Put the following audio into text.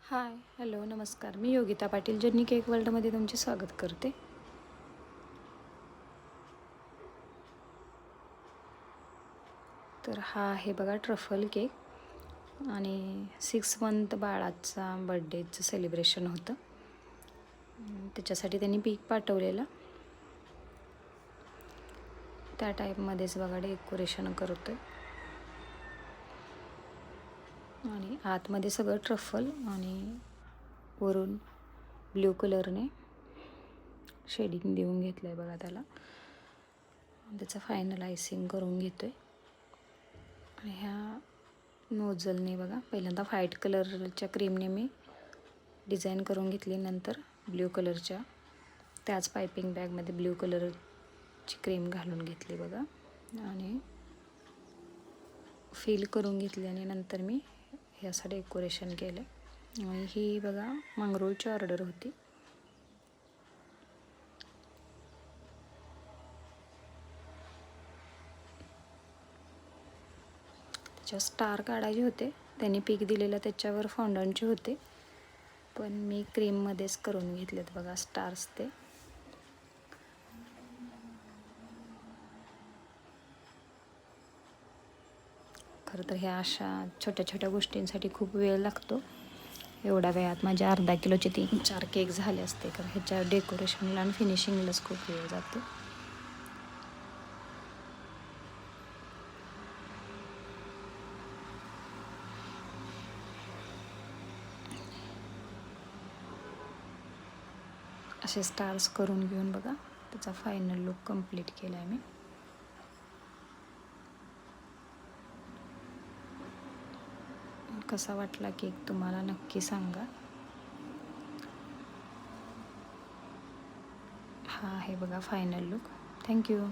हाय, hello, नमस्कार. मी Yogita Patil journey cake वर्ल्डमध्ये तुमचे स्वागत करते. तर हा आहे बघा ट्रफल केक आणि 6 मंथ बाळाचा बड्डेचं सेलिब्रेशन होतं. त्याच्यासाठी त्यांनी पीक पाठवलेलं. त्या टाईपमध्येच बघा डेकोरेशन करतो आहे. आणि आतमध्ये सगळं ट्रफल आणि वरून ब्ल्यू कलरने शेडिंग देऊन घेतलं आहे बघा त्याला. त्याचं फायनल आयसिंग करून घेतो आहे. आणि ह्या नोझलने बघा पहिल्यांदा व्हाईट कलरच्या क्रीमने मी डिझाईन करून घेतली. नंतर ब्ल्यू कलरच्या त्याच पायपिंग बॅगमध्ये ब्ल्यू कलरची क्रीम घालून घेतली बघा आणि फिल करून घेतली. आणि नंतर मी हे असं डेकोरेशन केलं. आणि ही बघा मंगरूळची ऑर्डर होती. त्याच्यावर स्टार काढायचे होते. त्यांनी पीक दिलेलं त्याच्यावर फॉन्डंटचे होते, पण मी क्रीममध्येच करून घेतलेत बघा स्टार्स ते. खरं तर ह्या अशा छोट्या छोट्या गोष्टींसाठी खूप वेळ लागतो. एवढ्या वेळात माझे अर्धा किलोचे 3-4 केक झाले असते. कारण ह्याच्या डेकोरेशनला आणि फिनिशिंगलाच खूप वेळ जातो. असे स्टार्स करून घेऊन बघा त्याचा फायनल लुक कंप्लीट केला आहे मी. कसा वाटला केक तुम्हाला नक्की सांगा. हा आहे बघा फायनल लुक. थँक्यू.